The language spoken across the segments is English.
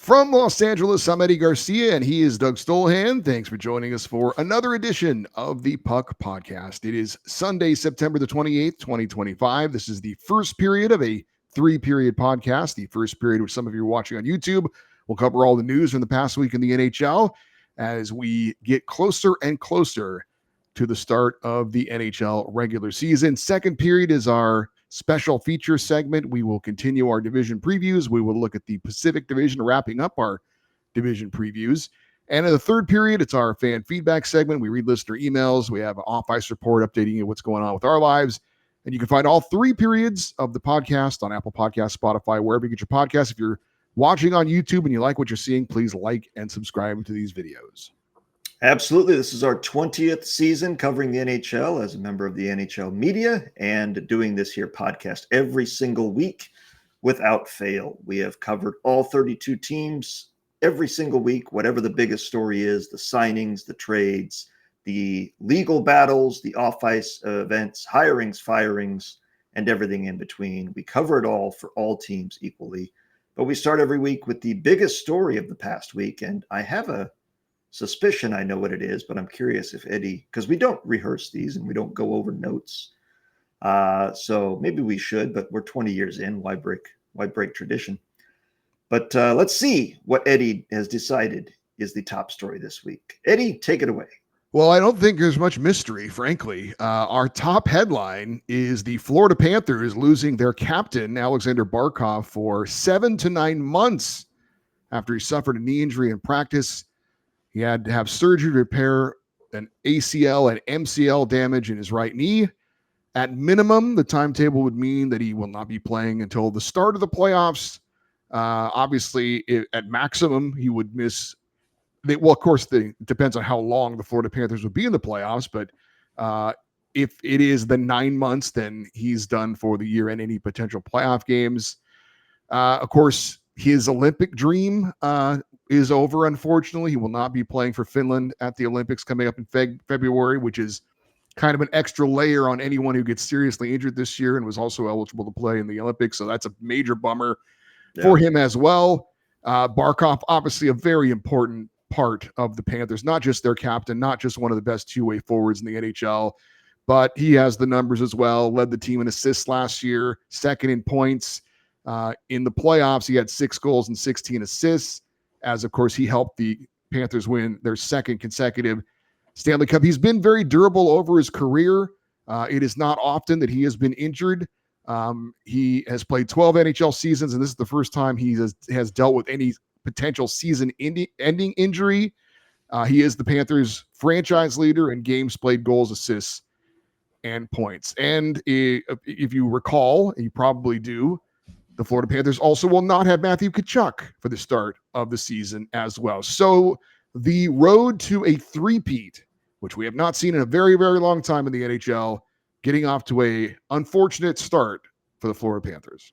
From Los Angeles, I'm Eddie Garcia, and he is Doug Stolhand. Thanks for joining us for another edition of the Puck Podcast. It is Sunday, September the 28th, 2025. This is the first period of a three-period podcast. The first period, which some of you are watching on YouTube, will cover all the news from the past week in the NHL as we get closer and closer to the start of the NHL regular season. Second period is our special feature segment. We will continue our division previews. We will look at the Pacific Division, wrapping up our division previews. And in the third period, it's our fan feedback segment. We read listener emails. We have an off-ice report updating you what's going on with our lives. And you can find all three periods of the podcast on Apple Podcasts, Spotify, wherever you get your podcasts. If you're watching on YouTube and you like what you're seeing, please like and subscribe to these videos. Absolutely. This is our 20th season covering the NHL as a member of the NHL media and doing this here podcast every single week without fail. We have covered all 32 teams every single week, whatever the biggest story is, the signings, the trades, the legal battles, the off-ice events, hirings, firings, and everything in between. We cover it all for all teams equally. But we start every week with the biggest story of the past week, and I have a suspicion I know what it is, but I'm curious if Eddie, because we don't rehearse these and we don't go over notes. So maybe we should, but we're 20 years in. Why break tradition? But let's see what Eddie has decided is the top story this week. Eddie, take it away. Well, I don't think there's much mystery, frankly. Our top headline is the Florida Panthers losing their captain, Alexander Barkov, for 7 to 9 months after he suffered a knee injury in practice. He had to have surgery to repair an ACL and MCL damage in his right knee. At minimum, the timetable would mean that he will not be playing until the start of the playoffs. Obviously, at maximum, he would miss. Well, of course, it depends on how long the Florida Panthers would be in the playoffs. But if it is the 9 months, then he's done for the year and any potential playoff games. Of course, his Olympic dream is over, unfortunately. He will not be playing for Finland at the Olympics coming up in February, which is kind of an extra layer on anyone who gets seriously injured this year and was also eligible to play in the Olympics. So that's a major bummer for him as well. Barkov, obviously a very important part of the Panthers, not just their captain, not just one of the best two-way forwards in the NHL, but he has the numbers as well. Led the team in assists last year, second in points. In the playoffs, he had 6 goals and 16 assists, as, of course, he helped the Panthers win their second consecutive Stanley Cup. He's been very durable over his career. It is not often that he has been injured. He has played 12 NHL seasons, and this is the first time he has dealt with any potential season-ending injury. He is the Panthers' franchise leader in games played, goals, assists, and points. And if you recall, and you probably do, the Florida Panthers also will not have Matthew Tkachuk for the start of the season as well. So the road to a three-peat, which we have not seen in a very, very long time in the NHL, getting off to a unfortunate start for the Florida Panthers.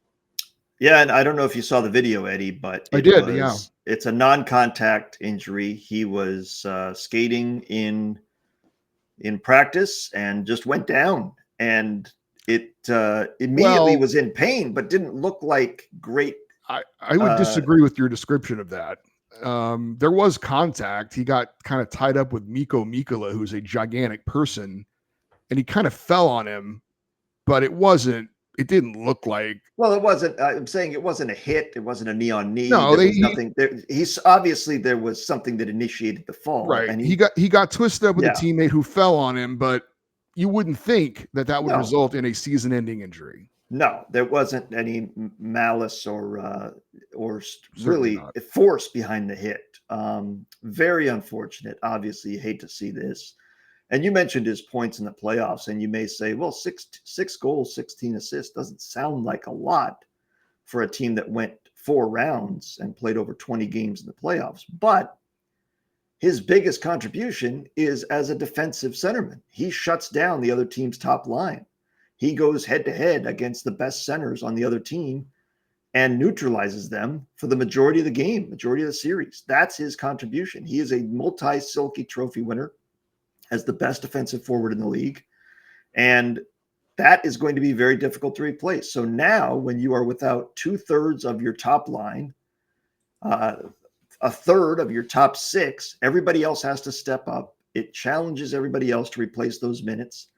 Yeah, and I don't know if you saw the video, Eddie, but it's a non-contact injury. He was skating in practice and just went down, and it immediately was in pain, but didn't look like great. I would disagree with your description of that. There was contact. He got kind of tied up with Mikko Mikkola, who's a gigantic person, and he kind of fell on him, but it didn't look like. Well, it wasn't. I'm saying it wasn't a hit. It wasn't a knee on knee. No, there was nothing. He's obviously there was something that initiated the fall. Right. And he got twisted up with a teammate who fell on him, but you wouldn't think that would result in a season-ending injury. No, there wasn't any malice or really force behind the hit. Very unfortunate. Obviously, you hate to see this. And you mentioned his points in the playoffs, and you may say, well, six goals, 16 assists doesn't sound like a lot for a team that went 4 rounds and played over 20 games in the playoffs. But his biggest contribution is as a defensive centerman. He shuts down the other team's top line. He goes head-to-head against the best centers on the other team and neutralizes them for the majority of the game, majority of the series. That's his contribution. He is a multi-Silky Trophy winner as the best defensive forward in the league. And that is going to be very difficult to replace. So now when you are without 2/3 of your top line, a third of your top 6, everybody else has to step up. It challenges everybody else to replace those minutes,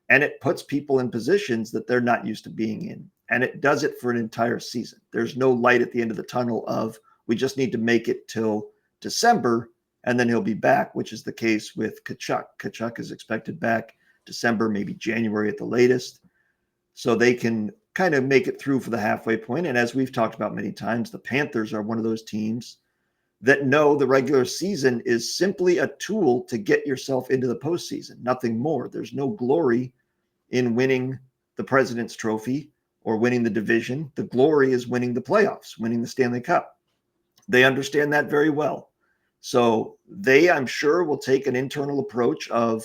and it puts people in positions that they're not used to being in. And it does it for an entire season. There's no light at the end of the tunnel of we just need to make it till December and then he'll be back, which is the case with Tkachuk. Tkachuk is expected back December, maybe January at the latest. So they can kind of make it through for the halfway point. And as we've talked about many times, the Panthers are one of those teams that know the regular season is simply a tool to get yourself into the postseason, nothing more. There's no glory in winning the President's Trophy or winning the division. The glory is winning the playoffs, winning the Stanley Cup. They understand that very well. So they, I'm sure, will take an internal approach of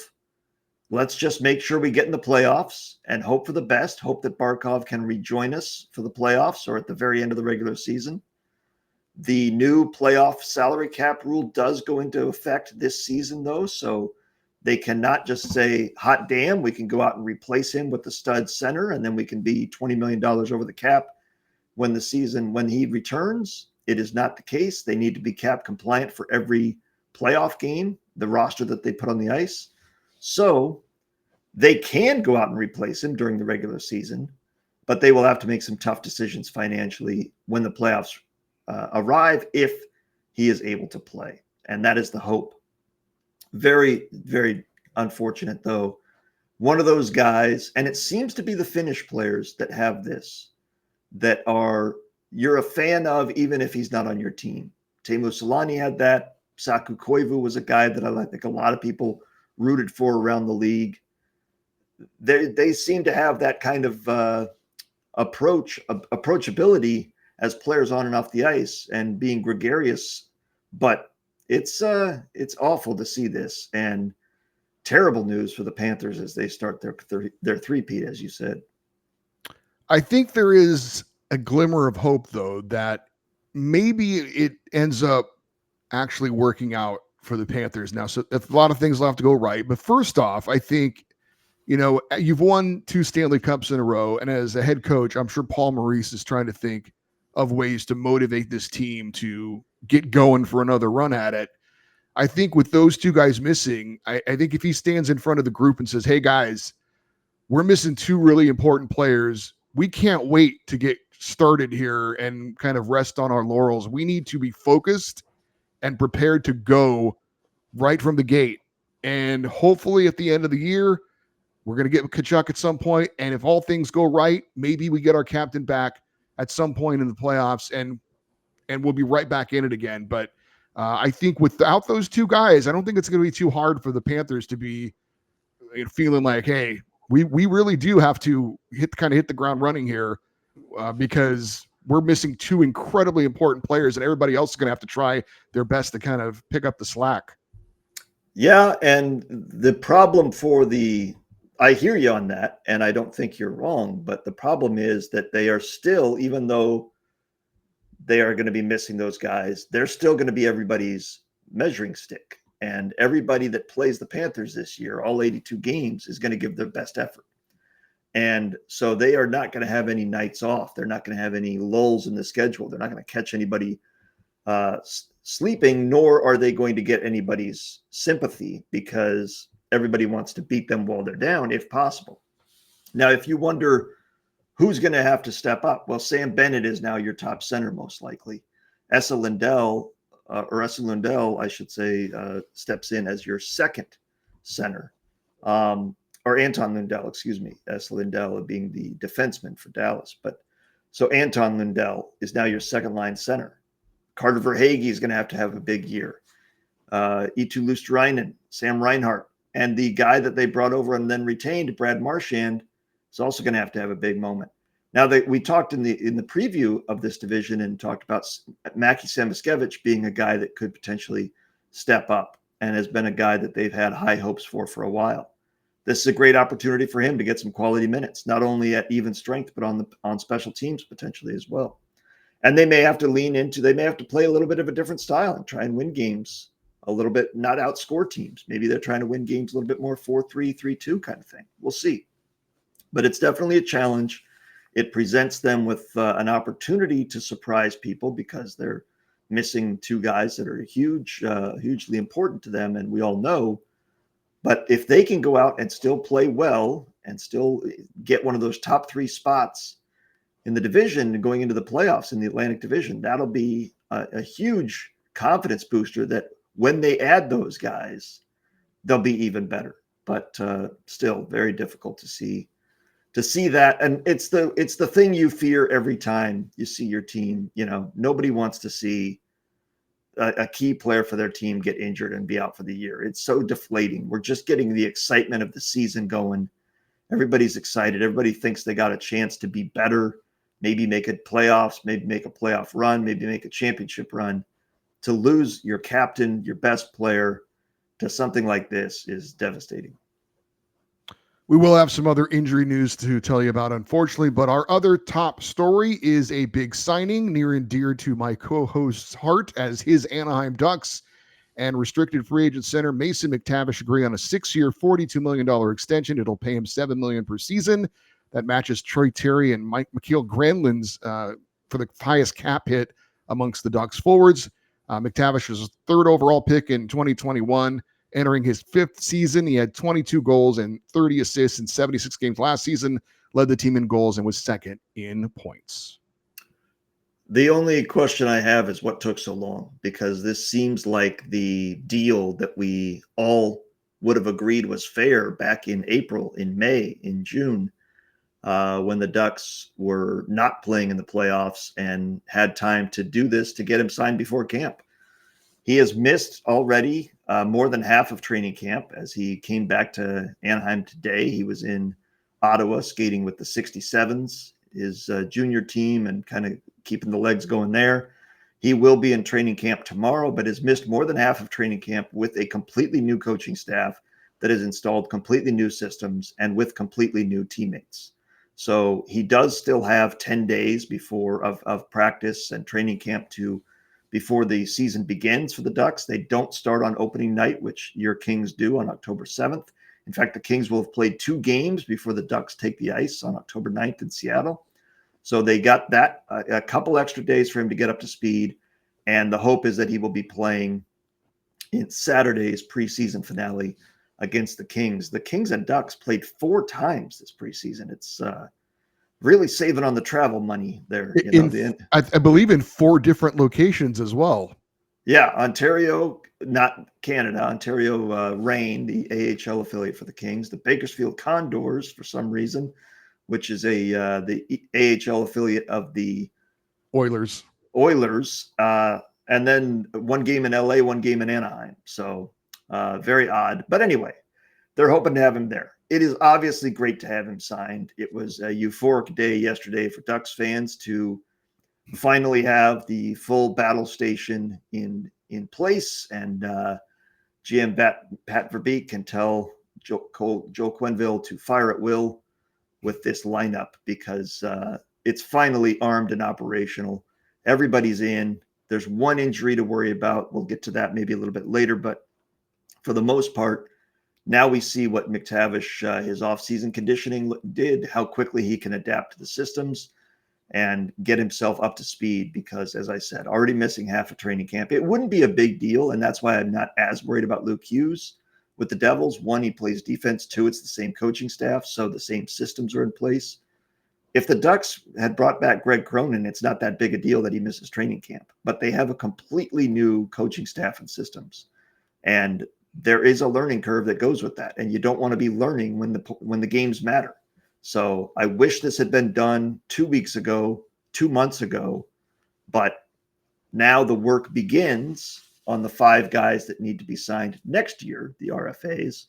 let's just make sure we get in the playoffs and hope for the best, hope that Barkov can rejoin us for the playoffs or at the very end of the regular season. The new playoff salary cap rule does go into effect this season, though, so they cannot just say, hot damn, we can go out and replace him with the stud center, and then we can be $20 million over the cap when he returns. It is not the case. They need to be cap compliant for every playoff game, the roster that they put on the ice. So they can go out and replace him during the regular season, but they will have to make some tough decisions financially when the playoffs arrive if he is able to play. And that is the hope. Very, very unfortunate, though. One of those guys, and it seems to be the Finnish players that have this, that you're a fan of even if he's not on your team. Teemu Selanne had that. Saku Koivu was a guy that I think a lot of people rooted for around the league. They seem to have that kind of approachability as players on and off the ice and being gregarious. But it's awful to see this, and terrible news for the Panthers as they start their three-peat, as you said. I think there is a glimmer of hope, though, that maybe it ends up actually working out for the Panthers now. So a lot of things will have to go right. But first off, I think, you've won 2 Stanley Cups in a row. And as a head coach, I'm sure Paul Maurice is trying to think of ways to motivate this team to get going for another run at it. I think with those 2 guys missing, I think if he stands in front of the group and says, hey, guys, we're missing 2 really important players. We can't wait to get started here and kind of rest on our laurels. We need to be focused and prepared to go right from the gate. And hopefully at the end of the year, we're going to get Tkachuk at some point. And if all things go right, maybe we get our captain back at some point in the playoffs and we'll be right back in it again. But I think without those 2 guys, I don't think it's going to be too hard for the Panthers to be feeling like, hey, we really do have to hit the ground running here because we're missing 2 incredibly important players and everybody else is going to have to try their best to kind of pick up the slack. Yeah. And the problem I hear you on that, and I don't think you're wrong, but the problem is that they are still, even though they are going to be missing those guys, they're still going to be everybody's measuring stick. And everybody that plays the Panthers this year, all 82 games, is going to give their best effort. And so they are not going to have any nights off. They're not going to have any lulls in the schedule. They're not going to catch anybody sleeping, nor are they going to get anybody's sympathy because everybody wants to beat them while they're down, if possible. Now, if you wonder who's going to have to step up, well, Sam Bennett is now your top center, most likely. Esa Lindell, I should say, steps in as your second center. Or Anton Lindell, excuse me. Esa Lindell being the defenseman for Dallas. But so Anton Lindell is now your second line center. Carter Verhaeghe is going to have a big year. Eetu Luostarinen, Sam Reinhart, and the guy that they brought over and then retained, Brad Marchand, is also going to have a big moment. Now that we talked in the preview of this division and talked about Mackie Samoskevich being a guy that could potentially step up and has been a guy that they've had high hopes for a while. This is a great opportunity for him to get some quality minutes, not only at even strength, but on special teams potentially as well. And they may have to play a little bit of a different style and try and win games a little bit, not outscore teams. Maybe they're trying to win games a little bit more 4-3, 3-2 kind of thing. We'll see. But it's definitely a challenge. It presents them with an opportunity to surprise people because they're missing two guys that are hugely important to them, and we all know. But if they can go out and still play well and still get one of those top 3 spots in the division going into the playoffs in the Atlantic Division, that'll be a huge confidence booster that when they add those guys, they'll be even better. But still very difficult to see that. And it's the thing you fear every time you see your team. Nobody wants to see a key player for their team get injured and be out for the year. It's so deflating. We're just getting the excitement of the season going. Everybody's excited. Everybody thinks they got a chance to be better, maybe make it playoffs, maybe make a playoff run, maybe make a championship run. To lose your captain, your best player to something like this is devastating. We will have some other injury news to tell you about, unfortunately, but our other top story is a big signing near and dear to my co-host's heart, as his Anaheim Ducks and restricted free agent center Mason McTavish agree on a 6-year, $42 million extension. It'll pay him $7 million per season. That matches Troy Terry and Mikael Granlund's for the highest cap hit amongst the Ducks forwards. McTavish was third overall pick in 2021. Entering his 5th season, he had 22 goals and 30 assists in 76 games last season, led the team in goals, and was second in points. The only question I have is what took so long, because this seems like the deal that we all would have agreed was fair back in April, in May, in June, when the Ducks were not playing in the playoffs and had time to do this to get him signed before camp. He has missed already more than half of training camp as he came back to Anaheim today. He was in Ottawa skating with the 67s, his junior team, and kind of keeping the legs going there. He will be in training camp tomorrow, but has missed more than half of training camp with a completely new coaching staff that has installed completely new systems and with completely new teammates. So he does still have 10 days of practice and training camp before the season begins for the Ducks. They don't start on opening night, which your Kings do on October 7th. In fact, the Kings will have played 2 games before the Ducks take the ice on October 9th in Seattle. So they got that a couple extra days for him to get up to speed. And the hope is that he will be playing in Saturday's preseason finale against the Kings. The Kings and Ducks played 4 times this preseason. It's really saving on the travel money there. I believe in 4 different locations as well. Yeah, Ontario, not Canada, Ontario Reign, the AHL affiliate for the Kings, the Bakersfield Condors for some reason, which is the AHL affiliate of the Oilers, and then 1 game in LA, 1 game in Anaheim. So very odd. But anyway, they're hoping to have him there. It is obviously great to have him signed. It was a euphoric day yesterday for Ducks fans to finally have the full battle station in place, and GM Pat Verbeek can tell Joe Quenneville to fire at will with this lineup, because it's finally armed and operational. Everybody's in. There's 1 injury to worry about. We'll get to that maybe a little bit later, but for the most part, now we see what McTavish, his offseason conditioning did, how quickly he can adapt to the systems and get himself up to speed, because, as I said, already missing half of training camp. It wouldn't be a big deal, and that's why I'm not as worried about Luke Hughes with the Devils. 1, he plays defense. 2, it's the same coaching staff, so the same systems are in place. If the Ducks had brought back Greg Cronin, it's not that big a deal that he misses training camp, but they have a completely new coaching staff and systems. And there is a learning curve that goes with that, and you don't want to be learning when the games matter. So I wish this had been done 2 weeks ago, 2 months ago, but now the work begins on the 5 guys that need to be signed next year, the RFAs: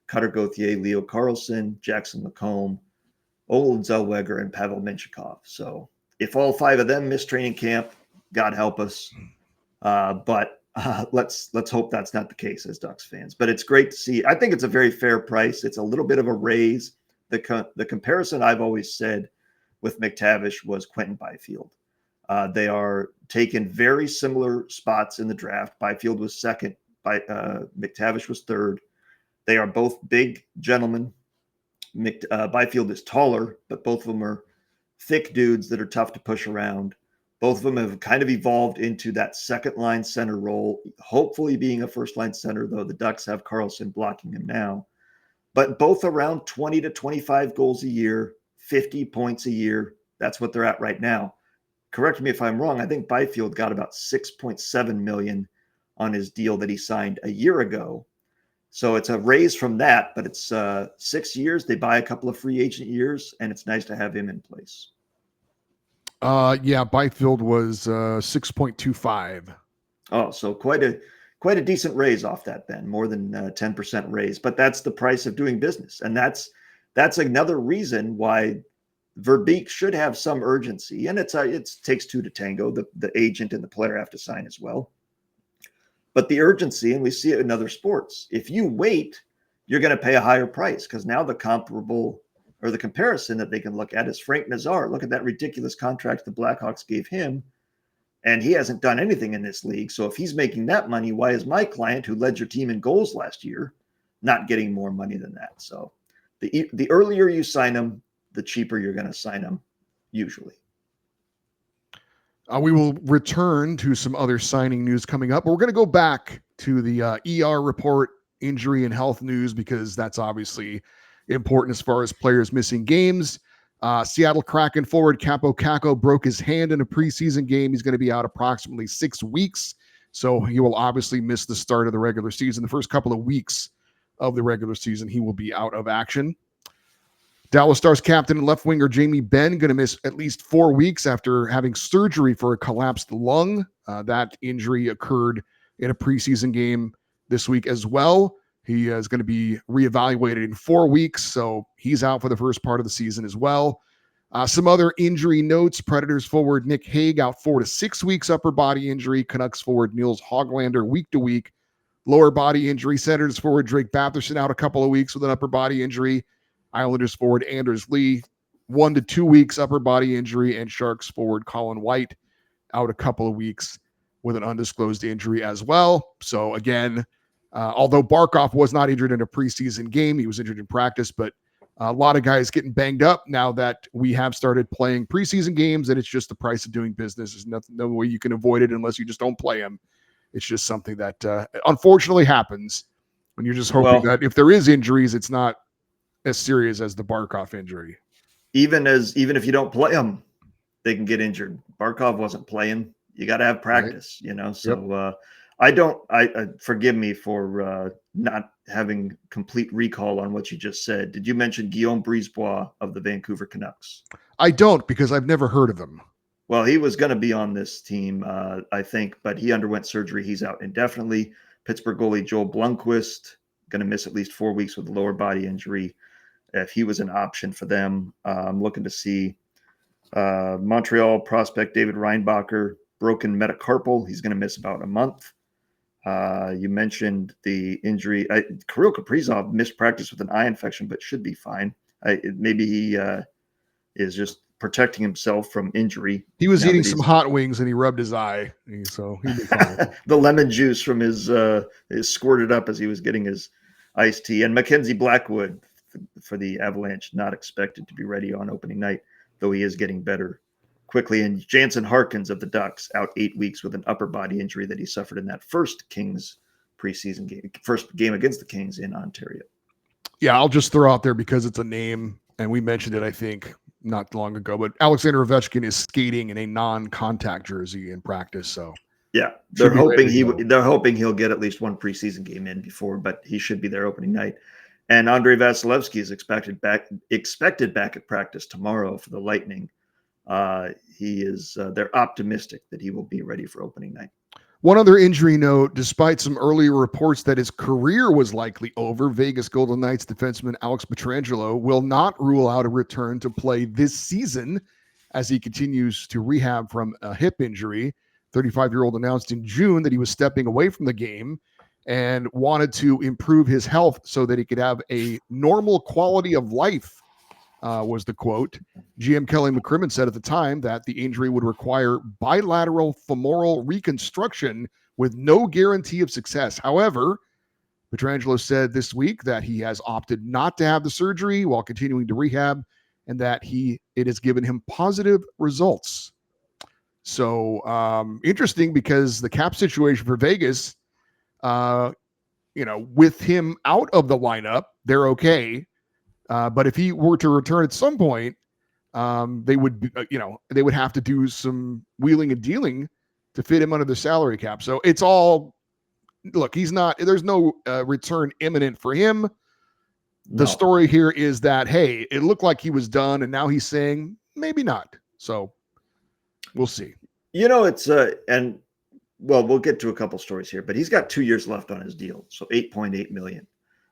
Cutter Gauthier, Leo Carlson, Jackson Lacombe, Olin Zellweger, and Pavel Menchikov. So if all 5 of them miss training camp, God help us. But let's hope that's not the case as Ducks fans. But it's great to see. I think it's a very fair price. It's a little bit of a raise. The comparison I've always said with McTavish was Quentin Byfield. They are taking very similar spots in the draft. Byfield was second. McTavish was third. They are both big gentlemen. Byfield is taller, but both of them are thick dudes that are tough to push around. Both of them have kind of evolved into that second line center role, hopefully being a first line center, though the Ducks have Carlson blocking him now. But both around 20 to 25 goals a year, 50 points a year. That's what they're at right now. Correct me if I'm wrong. I think Byfield got about 6.7 million on his deal that he signed a year ago. So it's a raise from that, but it's 6 years. They buy a couple of free agent years, and it's nice to have him in place. Yeah, Byfield was 6.25. Oh, so quite a decent raise off that then, more than 10% raise. But that's the price of doing business, and that's another reason why Verbeek should have some urgency. And it takes two to tango. The agent and the player have to sign as well. But the urgency, and we see it in other sports. If you wait, you're going to pay a higher price because now the comparable or the comparison that they can look at is Frank Nazar. Look at that ridiculous contract the Blackhawks gave him. And he hasn't done anything in this league. So if he's making that money, why is my client who led your team in goals last year not getting more money than that? So the earlier you sign them, the cheaper you're going to sign them, usually. We will return to some other signing news coming up. We're going to go back to the ER report, injury and health news, because that's obviously important as far as players missing games. Seattle Kraken forward Capo Caco broke his hand in a preseason game. He's going to be out approximately 6 weeks. So he will obviously miss the start of the regular season. The first couple of weeks of the regular season, he will be out of action. Dallas Stars captain and left winger Jamie Benn going to miss at least 4 weeks after having surgery for a collapsed lung. That injury occurred in a preseason game this week as well. He is going to be reevaluated in 4 weeks, so he's out for the first part of the season as well. Some other injury notes: Predators forward Nick Hague out 4 to 6 weeks, upper body injury. Canucks forward Niels Hoglander week to week, lower body injury. Senators forward Drake Batherson out a couple of weeks with an upper body injury. Islanders forward Anders Lee 1 to 2 weeks, upper body injury. And Sharks forward Colin White out a couple of weeks with an undisclosed injury as well. So again, although Barkov was not injured in a preseason game, he was injured in practice, but a lot of guys getting banged up now that we have started playing preseason games, and it's just the price of doing business. There's no way you can avoid it unless you just don't play them. It's just something that unfortunately happens when you're just hoping that if there is injuries, it's not as serious as the Barkov injury. Even if you don't play them, they can get injured. Barkov wasn't playing. You got to have practice, right. So yep. Forgive me for not having complete recall on what you just said. Did you mention Guillaume Brisebois of the Vancouver Canucks? I don't, because I've never heard of him. Well, he was going to be on this team, I think, but he underwent surgery. He's out indefinitely. Pittsburgh goalie Joel Blomqvist going to miss at least 4 weeks with a lower body injury. If he was an option for them, I'm looking to see Montreal prospect David Reinbacher, broken metacarpal. He's going to miss about a month. You mentioned the injury. Kirill Kaprizov missed practice with an eye infection, but should be fine. Maybe he is just protecting himself from injury. He was eating some hot wings and he rubbed his eye, so he'd be fine. The lemon juice from his squirted up as he was getting his iced tea. And Mackenzie Blackwood for the Avalanche, not expected to be ready on opening night, though he is getting better quickly. And Jansen Harkins of the Ducks out 8 weeks with an upper body injury that he suffered in that first Kings preseason game, first game against the Kings in Ontario. Yeah, I'll just throw out there because it's a name, and we mentioned it, I think, not long ago, but Alexander Ovechkin is skating in a non-contact jersey in practice. So yeah, they're hoping he'll get at least one preseason game in before, but he should be there opening night. And Andrei Vasilevsky is expected back at practice tomorrow for the Lightning. They're optimistic that he will be ready for opening night. One other injury note: despite some earlier reports that his career was likely over, Vegas Golden Knights defenseman Alex Pietrangelo will not rule out a return to play this season as he continues to rehab from a hip injury. 35-year-old announced in June that he was stepping away from the game and wanted to improve his health so that he could have a normal quality of life, was the quote. GM Kelly McCrimmon said at the time that the injury would require bilateral femoral reconstruction with no guarantee of success. However, Pietrangelo said this week that he has opted not to have the surgery while continuing to rehab, and that it has given him positive results. So interesting because the cap situation for Vegas, with him out of the lineup, they're okay. But if he were to return at some point, they would, they would have to do some wheeling and dealing to fit him under the salary cap. So it's all, look, there's no return imminent for him. The story here is that, hey, it looked like he was done, and now he's saying maybe not. So we'll see. It's and well, we'll get to a couple stories here, but he's got 2 years left on his deal, so 8.8 million.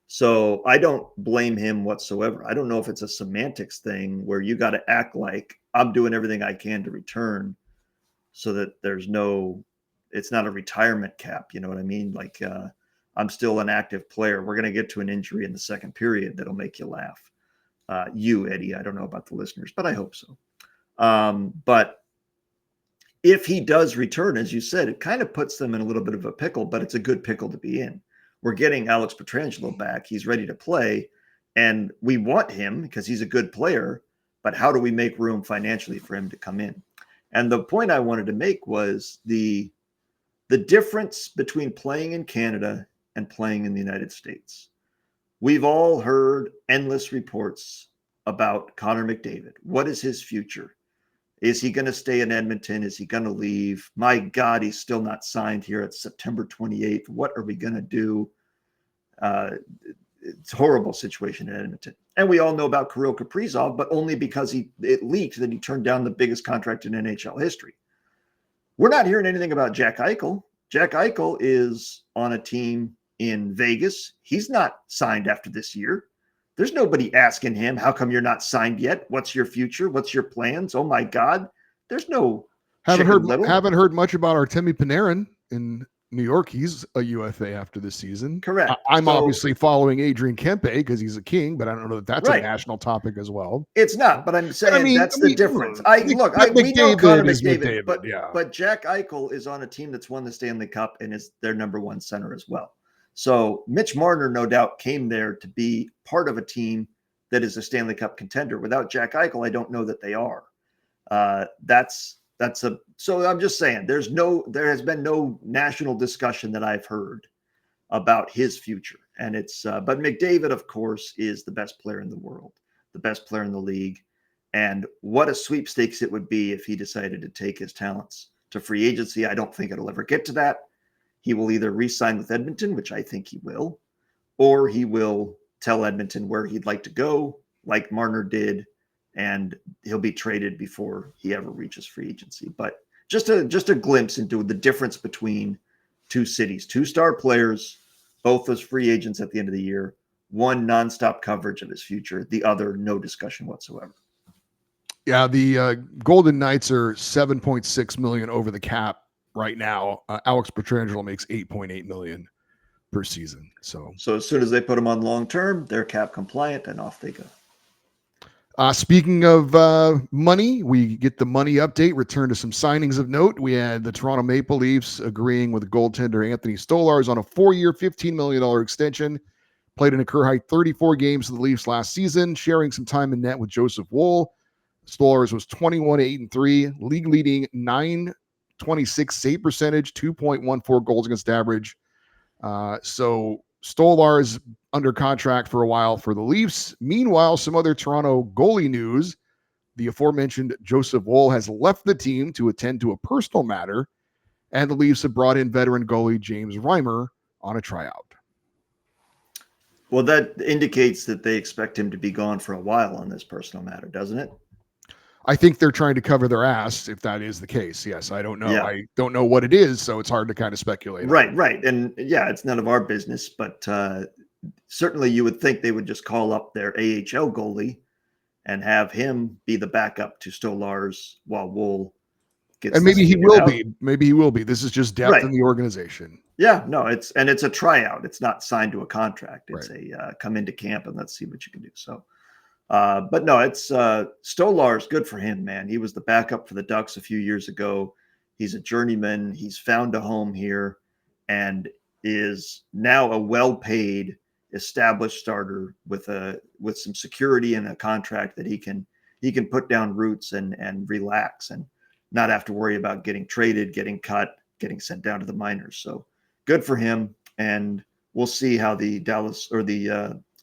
So I don't blame him whatsoever. I don't know if it's a semantics thing where you got to act like I'm doing everything I can to return, so that it's not a retirement cap. You know what I mean? Like I'm still an active player. We're going to get to an injury in the second period that'll make you laugh. Eddie, I don't know about the listeners, but I hope so. But if he does return, as you said, it kind of puts them in a little bit of a pickle, but it's a good pickle to be in. We're getting Alex Pietrangelo back. He's ready to play, and we want him because he's a good player, but how do we make room financially for him to come in? And the point I wanted to make was the difference between playing in Canada and playing in the United States. We've all heard endless reports about Connor McDavid. What is his future? Is he going to stay in Edmonton? Is he going to leave? My God, he's still not signed here. It's September 28th. What are we going to do? It's a horrible situation in Edmonton. And we all know about Kirill Kaprizov, but only because it leaked that he turned down the biggest contract in NHL history. We're not hearing anything about Jack Eichel. Jack Eichel is on a team in Vegas. He's not signed after this year. There's nobody asking him, how come you're not signed yet? What's your future? What's your plans? Oh my God. There's no haven't heard much about Artemi Panarin in New York. He's a UFA after this season. Correct. I'm obviously following Adrian Kempe because he's a King, but I don't know that that's right. a national topic as well. It's not, but I'm saying that's the difference. We know Connor McDavid, but Jack Eichel is on a team that's won the Stanley Cup and is their number one center as well. So Mitch Marner, no doubt, came there to be part of a team that is a Stanley Cup contender. Without Jack Eichel, I don't know that they are. So I'm just saying there has been no national discussion that I've heard about his future. And but McDavid, of course, is the best player in the world, the best player in the league. And what a sweepstakes it would be if he decided to take his talents to free agency. I don't think it'll ever get to that. He will either re-sign with Edmonton, which I think he will, or he will tell Edmonton where he'd like to go, like Marner did, and he'll be traded before he ever reaches free agency. But just a glimpse into the difference between two cities, two star players, both as free agents at the end of the year, one nonstop coverage of his future, the other no discussion whatsoever. Yeah, the Golden Knights are $7.6 million over the cap right now. Alex Pietrangelo makes $8.8 million per season. So as soon as they put him on long term, they're cap compliant and off they go. Speaking of money, we get the money update. Return to some signings of note. We had the Toronto Maple Leafs agreeing with goaltender Anthony Stolhand on a 4-year, $15 million extension. Played in a career high 34 games for the Leafs last season, sharing some time in net with Joseph Woll. Stolhand was 21-8-3, league leading .926 save percentage, 2.14 goals against average. So Stolar is under contract for a while for the Leafs. Meanwhile, some other Toronto goalie news. The aforementioned Joseph Woll has left the team to attend to a personal matter, and the Leafs have brought in veteran goalie James Reimer on a tryout. Well, that indicates that they expect him to be gone for a while on this personal matter, doesn't it? I think they're trying to cover their ass if that is the case. Yes, I don't know. Yeah. I don't know what it is, so it's hard to kind of speculate. Right. And yeah, it's none of our business, but certainly you would think they would just call up their AHL goalie and have him be the backup to Stolarz while Woll gets. And maybe he will be. Maybe he will be. This is just depth in the organization. Yeah, no, it's a tryout. It's not signed to a contract. It's a come into camp and let's see what you can do. So, but no, it's Stolarz. Good for him, man. He was the backup for the Ducks a few years ago. He's a journeyman. He's found a home here and is now a well-paid, established starter with some security and a contract that he can put down roots and relax. And not have to worry about getting traded, getting cut, getting sent down to the minors. So good for him. And we'll see how the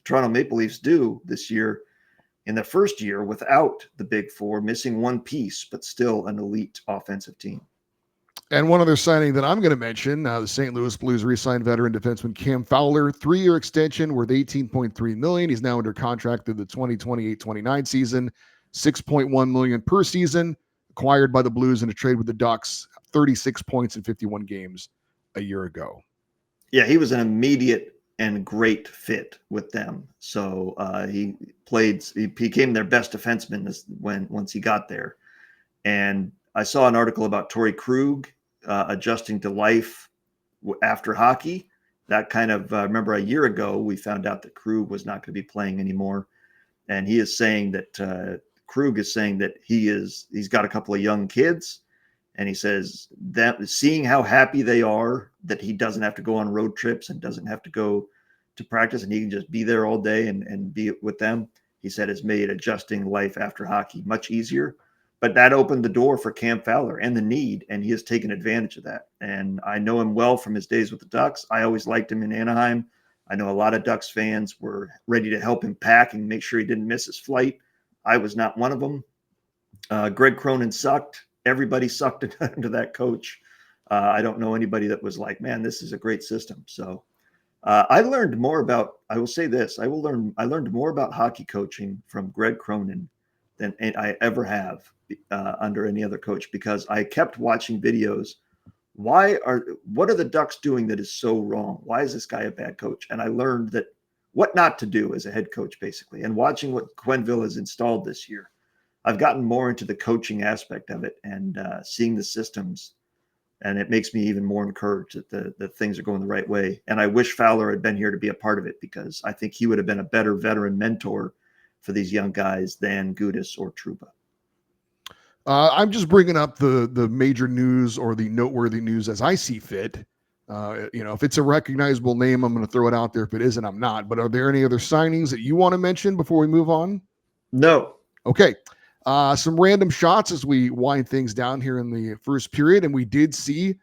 Toronto Maple Leafs do this year in the first year without the big four, missing one piece, but still an elite offensive team. And one other signing that I'm going to mention, the St. Louis Blues re-signed veteran defenseman Cam Fowler, 3-year extension worth $18.3 million. He's now under contract through the 2028-29 season, $6.1 million per season, acquired by the Blues in a trade with the Ducks, 36 points in 51 games a year ago. Yeah, he was an immediate and great fit with them. So he became their best defenseman once he got there. And I saw an article about Torrey Krug adjusting to life after hockey. That kind of remember a year ago we found out that Krug was not going to be playing anymore, and he is saying that Krug is saying that he's got a couple of young kids, and he says that seeing how happy they are that he doesn't have to go on road trips and doesn't have to go to practice and he can just be there all day and be with them, he said has made adjusting life after hockey much easier. But that opened the door for Cam Fowler and the need, and he has taken advantage of that. And I know him well from his days with the Ducks. I always liked him in Anaheim. I know a lot of Ducks fans were ready to help him pack and make sure he didn't miss his flight. I was not one of them. Greg Cronin sucked. Everybody sucked under that coach. I don't know anybody that was like, man, this is a great system. So I learned more about, I will say this, I learned more about hockey coaching from Greg Cronin than I ever have under any other coach, because I kept watching videos. What are the Ducks doing that is so wrong? Why is this guy a bad coach? And I learned that what not to do as a head coach, basically. And watching what Quenneville has installed this year, I've gotten more into the coaching aspect of it and seeing the systems. And it makes me even more encouraged that things are going the right way. And I wish Fowler had been here to be a part of it, because I think he would have been a better veteran mentor for these young guys than Gudas or Trouba. I'm just bringing up the major news or the noteworthy news as I see fit. If it's a recognizable name, I'm going to throw it out there. If it isn't, I'm not. But are there any other signings that you want to mention before we move on? No. Okay. Some random shots as we wind things down here in the first period. And we did see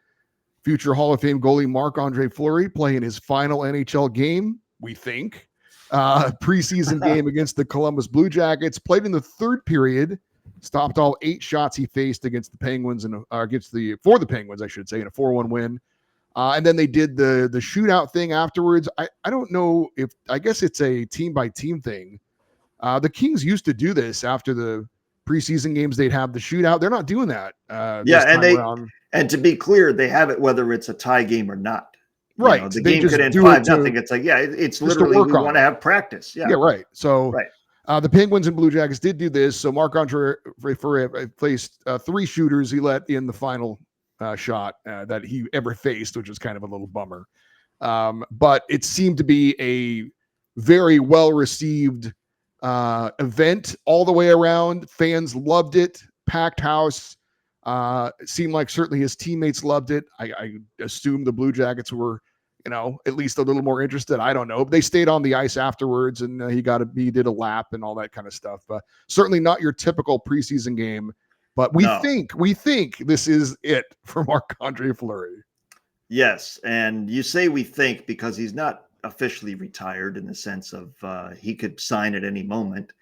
future Hall of Fame goalie Marc-Andre Fleury play in his final NHL game, we think. Preseason game against the Columbus Blue Jackets. Played in the third period. Stopped all 8 shots he faced against the Penguins for the Penguins, I should say, in a 4-1 win. And then they did the shootout thing afterwards. I don't know I guess it's a team by team thing. The Kings used to do this after the preseason games. They'd have the shootout. They're not doing that. And to be clear, they have it whether it's a tie game or not. Right. The game could end 5-0. It's like, it's literally we want to have practice. Yeah. Yeah, right. So right. The Penguins and Blue Jackets did do this. So Marc-Andre faced 3 shooters. He let in the final shot that he ever faced, which was kind of a little bummer. But it seemed to be a very well-received event all the way around. Fans loved it. Packed house. It seemed like certainly his teammates loved it. I assume the Blue Jackets were, at least a little more interested. I don't know. But they stayed on the ice afterwards, and he did a lap and all that kind of stuff. Certainly not your typical preseason game. But we think this is it for Marc-Andre Fleury. Yes, and you say we think because he's not officially retired in the sense of he could sign at any moment.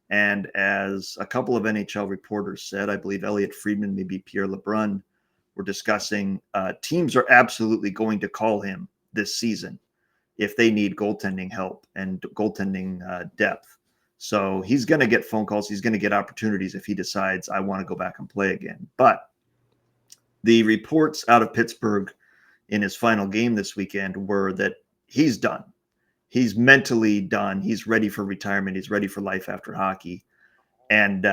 And as a couple of NHL reporters said, I believe Elliot Friedman, maybe Pierre LeBrun, were discussing, teams are absolutely going to call him this season if they need goaltending help and goaltending depth. So he's going to get phone calls. He's going to get opportunities if he decides, I want to go back and play again. But the reports out of Pittsburgh in his final game this weekend were that he's done. He's mentally done. He's ready for retirement. He's ready for life after hockey. And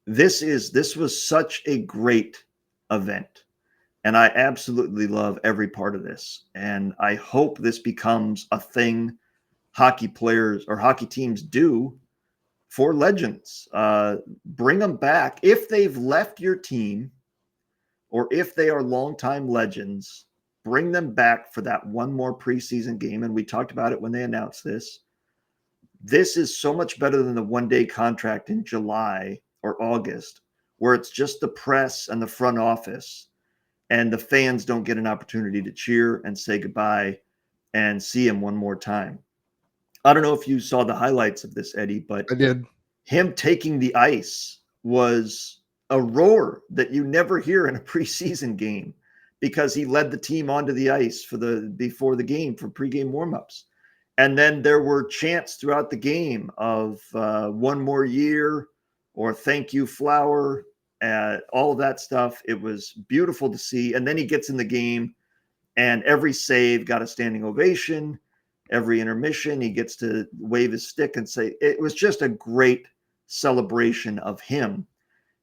this was such a great event. And I absolutely love every part of this. And I hope this becomes a thing hockey players or hockey teams do for legends. Bring them back. If they've left your team or if they are longtime legends, bring them back for that one more preseason game. And we talked about it when they announced this. This is so much better than the one-day contract in July or August where it's just the press and the front office, and the fans don't get an opportunity to cheer and say goodbye and see him one more time. I don't know if you saw the highlights of this, Eddie, but I did. him taking the ice was a roar that you never hear in a preseason game, because he led the team onto the ice before the game for pregame warmups. And then there were chants throughout the game of one more year or thank you, Flower, all of that stuff. It was beautiful to see. And then he gets in the game, and every save got a standing ovation. Every intermission, he gets to wave his stick and say, it was just a great celebration of him.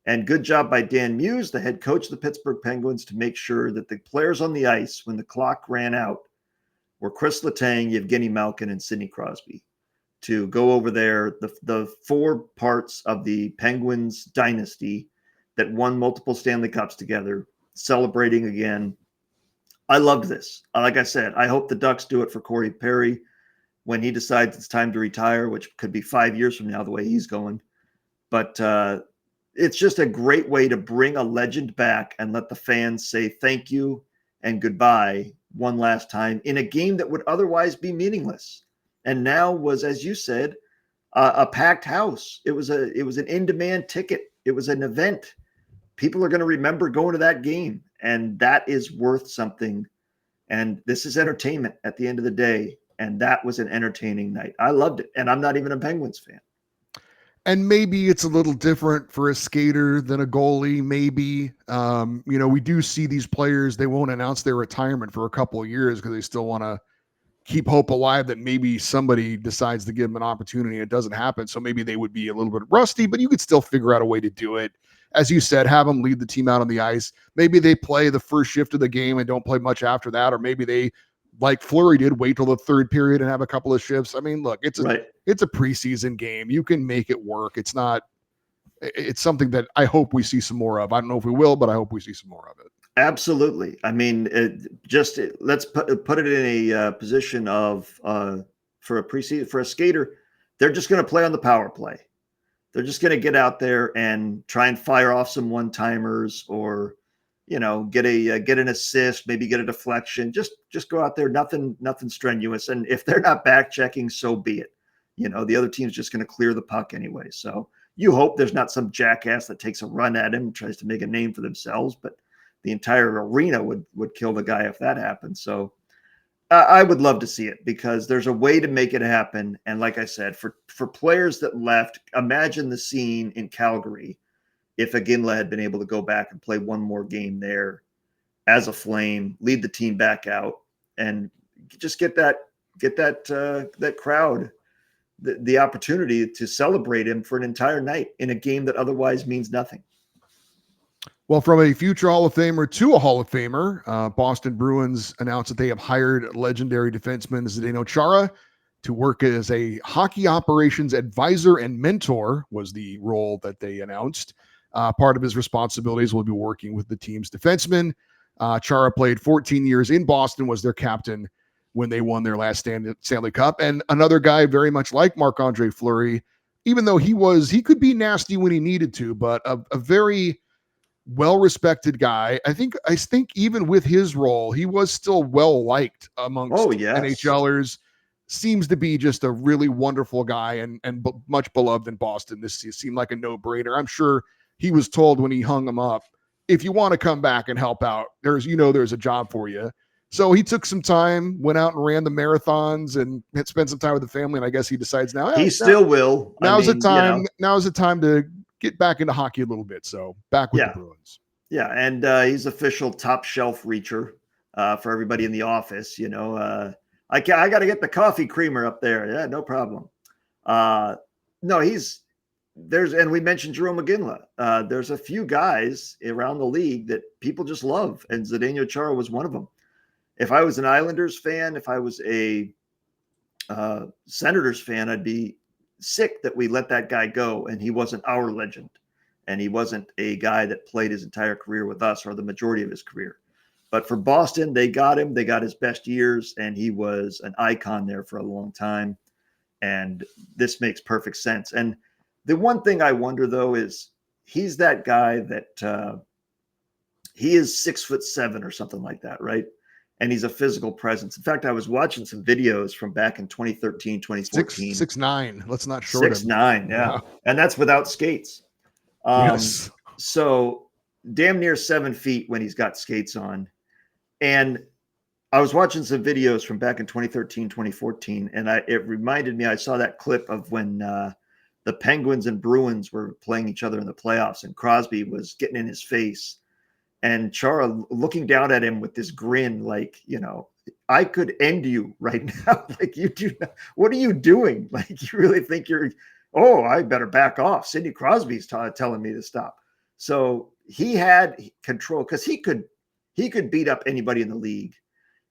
And good job by Dan Muse, the head coach of the Pittsburgh Penguins, to make sure that the players on the ice, when the clock ran out, were Chris Letang, Yevgeny Malkin, and Sidney Crosby, to go over there, the four parts of the Penguins dynasty that won multiple Stanley Cups together, celebrating again. I loved this. Like I said, I hope the Ducks do it for Corey Perry when he decides it's time to retire, which could be 5 years from now, the way he's going. But it's just a great way to bring a legend back and let the fans say thank you and goodbye one last time in a game that would otherwise be meaningless. And now was, as you said, a packed house. It was an in-demand ticket. It was an event. People are going to remember going to that game, and that is worth something. And this is entertainment at the end of the day. And that was an entertaining night. I loved it. And I'm not even a Penguins fan. And maybe it's a little different for a skater than a goalie. Maybe, we do see these players, they won't announce their retirement for a couple of years because they still want to keep hope alive that maybe somebody decides to give them an opportunity and it doesn't happen. So maybe they would be a little bit rusty, but you could still figure out a way to do it. As you said, have them lead the team out on the ice. Maybe they play the first shift of the game and don't play much after that. Or maybe they, like Fleury did, wait till the third period and have a couple of shifts. I mean, look, it's a preseason game. You can make it work. It's something that I hope we see some more of. I don't know if we will, but I hope we see some more of it. Absolutely. I mean, let's put it in a position of for a skater, they're just going to play on the power play. They're just going to get out there and try and fire off some one-timers, or get an assist, maybe get a deflection. Just go out there, nothing strenuous. And if they're not back checking, so be it. The other team's just going to clear the puck anyway. So you hope there's not some jackass that takes a run at him and tries to make a name for themselves, but the entire arena would kill the guy if that happened. So I would love to see it, because there's a way to make it happen. And like I said, for players that left, imagine the scene in Calgary if Iginla had been able to go back and play one more game there as a Flame, lead the team back out, and just get that crowd the opportunity to celebrate him for an entire night in a game that otherwise means nothing. Well, from a future Hall of Famer to a Hall of Famer, Boston Bruins announced that they have hired legendary defenseman Zdeno Chara to work as a hockey operations advisor and mentor, was the role that they announced. Part of his responsibilities will be working with the team's defensemen. Chara played 14 years in Boston, was their captain when they won their last Stanley Cup. And another guy very much like Marc-Andre Fleury, even though he could be nasty when he needed to, but a very well-respected guy. I think even with his role, he was still well-liked amongst NHLers. Seems to be just a really wonderful guy and much beloved in Boston. This seemed like a no-brainer. I'm sure he was told when he hung him up, if you want to come back and help out, there's a job for you. So he took some time, went out and ran the marathons and spent some time with the family. And I guess he decides now he still will. Now's the time. Now's the time to get back into hockey a little bit. So back with the Bruins. Yeah. And he's official top shelf reacher for everybody in the office. I got to get the coffee creamer up there. Yeah, no problem. No, and we mentioned Jarome Iginla. There's a few guys around the league that people just love, and Zdeno Chara was one of them. If I was an Islanders fan, if I was a Senators fan, I'd be sick that we let that guy go, and he wasn't our legend, and he wasn't a guy that played his entire career with us or the majority of his career. But for Boston, they got him. They got his best years, and he was an icon there for a long time. And this makes perfect sense. And the one thing I wonder, though, is he's that guy that he is 6'7" or something like that, right? And he's a physical presence. In fact, I was watching some videos from back in 2013, 2014. 6'9". Let's not short him. 6'9", yeah. And that's without skates. Yes. So damn near 7 feet when he's got skates on. And I was watching some videos from back in 2013, 2014, and it reminded me, I saw that clip of when the Penguins and Bruins were playing each other in the playoffs, and Crosby was getting in his face, and Chara looking down at him with this grin, like, you know, I could end you right now. Like, you do, what are you doing? Like, you really think I better back off. Sidney Crosby's telling me to stop. So he had control because he could beat up anybody in the league,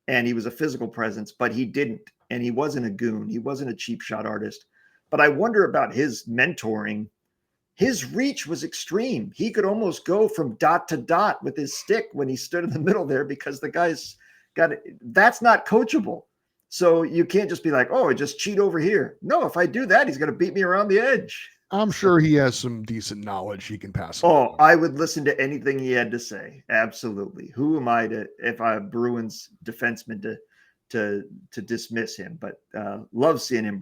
and he was a physical presence, but he didn't. And he wasn't a goon. He wasn't a cheap shot artist. But I wonder about his mentoring. His reach was extreme. He could almost go from dot to dot with his stick when he stood in the middle there, because the guy's got it. That's not coachable. So you can't just be like, oh, just cheat over here. No, if I do that, he's going to beat me around the edge. I'm sure he has some decent knowledge he can pass Oh, along. I would listen to anything he had to say. Absolutely. Who am I if I'm a Bruins defenseman to dismiss him? But love seeing him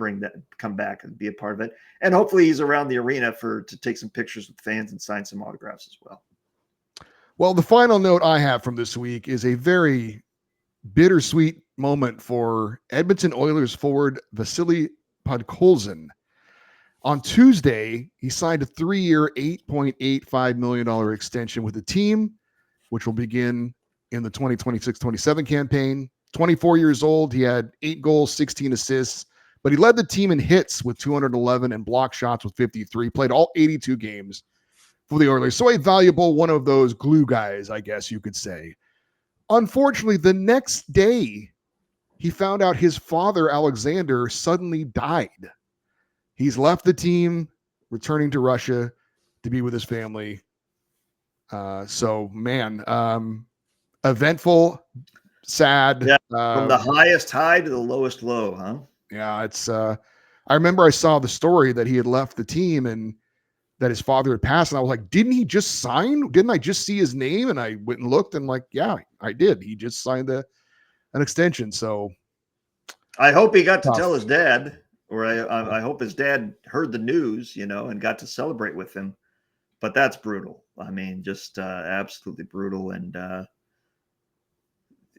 come back and be a part of it. And hopefully he's around the arena to take some pictures with fans and sign some autographs as well. Well, the final note I have from this week is a very bittersweet moment for Edmonton Oilers forward Vasily Podkolzin. On Tuesday, he signed a 3-year, $8.85 million extension with the team, which will begin in the 2026-27 campaign. 24 years old, he had 8 goals, 16 assists, but he led the team in hits with 211 and block shots with 53, played all 82 games for the Oilers. So a valuable one of those glue guys, I guess you could say. Unfortunately, the next day, he found out his father, Alexander, suddenly died. He's left the team, returning to Russia to be with his family. Eventful, sad. Yeah, from the highest high to the lowest low, huh? Yeah, it's. I remember I saw the story that he had left the team and that his father had passed, and I was like, "Didn't he just sign? Didn't I just see his name?" And I went and looked, and like, yeah, I did. He just signed an extension. So I hope he got to tell his dad. Or I hope his dad heard the news, and got to celebrate with him. But that's brutal. I mean, just absolutely brutal. And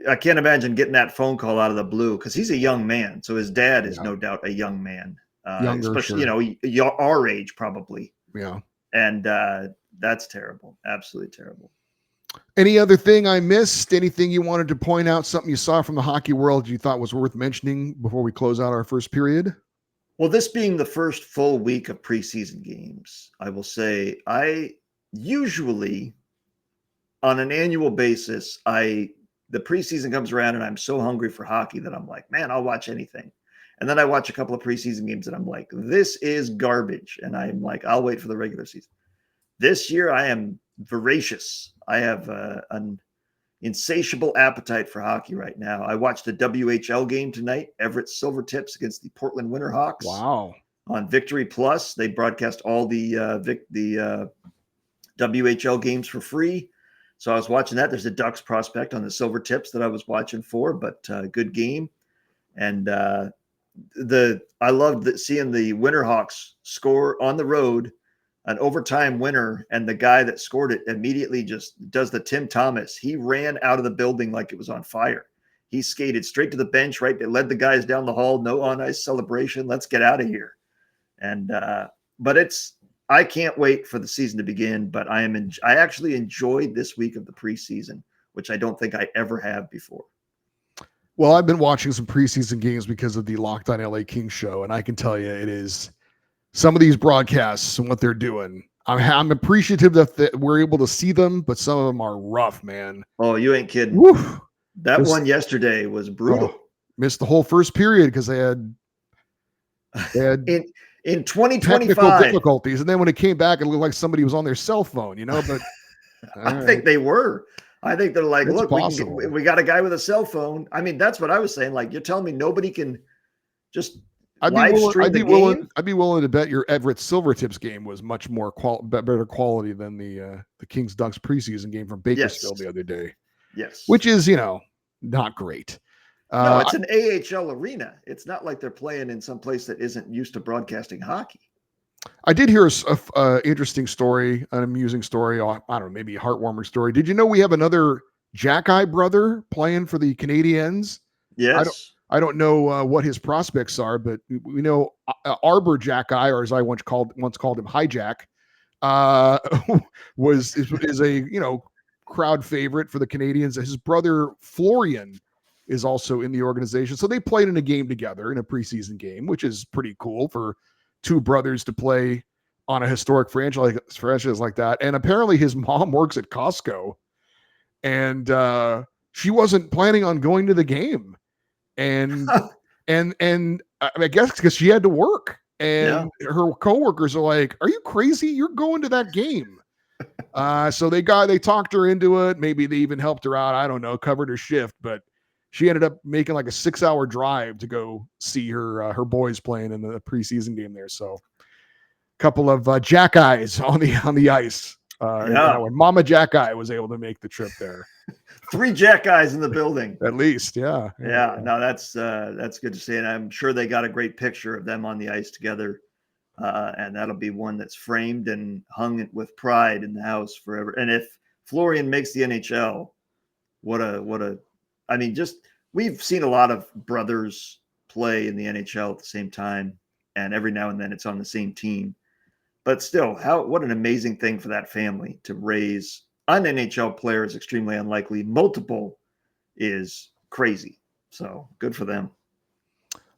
I can't imagine getting that phone call out of the blue, because he's a young man. So his dad is no doubt a young man, younger, especially, sure. Our age probably. Yeah. And that's terrible. Absolutely terrible. Any other thing I missed? Anything you wanted to point out? Something you saw from the hockey world you thought was worth mentioning before we close out our first period? Well, this being the first full week of preseason games, I will say I usually, on an annual basis, the preseason comes around and I'm so hungry for hockey that I'm like, man, I'll watch anything. And then I watch a couple of preseason games and I'm like, this is garbage. And I'm like, I'll wait for the regular season. This year, I am voracious. I have an insatiable appetite for hockey right now. I watched the WHL game tonight, Everett Silvertips against the Portland Winterhawks. Wow. On Victory Plus. They broadcast all the WHL games for free. So I was watching that. There's a Ducks prospect on the Silvertips that I was watching for, but good game. And I loved seeing the Winterhawks score on the road, an overtime winner, and the guy that scored it immediately just does the Tim Thomas. He ran out of the building like it was on fire. He skated straight to the bench, right? They led the guys down the hall. No on-ice celebration. Let's get out of here. And but I can't wait for the season to begin. But I actually enjoyed this week of the preseason, which I don't think I ever have before. Well, I've been watching some preseason games because of the Locked On LA Kings show, and I can tell you it is some of these broadcasts and what they're doing. I'm appreciative that we're able to see them, but some of them are rough, man. Oh, you ain't kidding. Woo. That one yesterday was brutal. Missed the whole first period because they had in 2025 technical difficulties, and then when it came back, it looked like somebody was on their cell phone, But I think they were. I think they're like, it's look, we got a guy with a cell phone. I mean, that's what I was saying. Like, you're telling me nobody can just live stream the game. I'd be willing to bet your Everett Silvertips game was much more better quality than the Kings Ducks preseason game from Bakersfield the other day. Yes, which is not great. No, it's an AHL arena. It's not like they're playing in some place that isn't used to broadcasting hockey. I did hear a interesting story, an amusing story. I don't know, maybe a heartwarming story. Did you know we have another Jack-Eye brother playing for the Canadiens? Yes. I don't know what his prospects are, but we know Arbor Jack-Eye, or as I once called him, Hijack, is a crowd favorite for the Canadiens. His brother Florian is also in the organization, so they played in a game together in a preseason game, which is pretty cool for two brothers to play on a historic franchise like that. And apparently, his mom works at Costco, and she wasn't planning on going to the game. And I guess because she had to work, and her coworkers are like, "Are you crazy? You're going to that game." So they talked her into it. Maybe they even helped her out. I don't know, covered her shift, but she ended up making like a 6-hour drive to go see her boys playing in the preseason game there. So a couple of Jack-Eyes on the ice. When Mama Jack-Eye was able to make the trip there. 3 Jack-Eyes in the building. At least, yeah. No, that's good to see. And I'm sure they got a great picture of them on the ice together. And that'll be one that's framed and hung with pride in the house forever. And if Florian makes the NHL, we've seen a lot of brothers play in the NHL at the same time. And every now and then it's on the same team. But still, what an amazing thing for that family to raise an NHL player is extremely unlikely. Multiple is crazy. So good for them.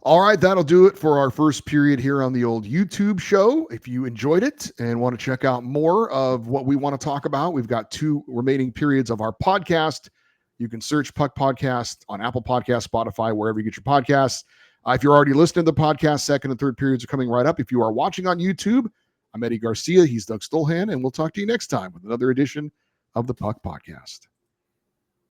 All right, that'll do it for our first period here on the old YouTube show. If you enjoyed it and want to check out more of what we want to talk about, we've got 2 remaining periods of our podcast. You can search Puck Podcast on Apple Podcasts, Spotify, wherever you get your podcasts. If you're already listening to the podcast, second and third periods are coming right up. If you are watching on YouTube, I'm Eddie Garcia. He's Doug Stolhand, and we'll talk to you next time with another edition of the Puck Podcast.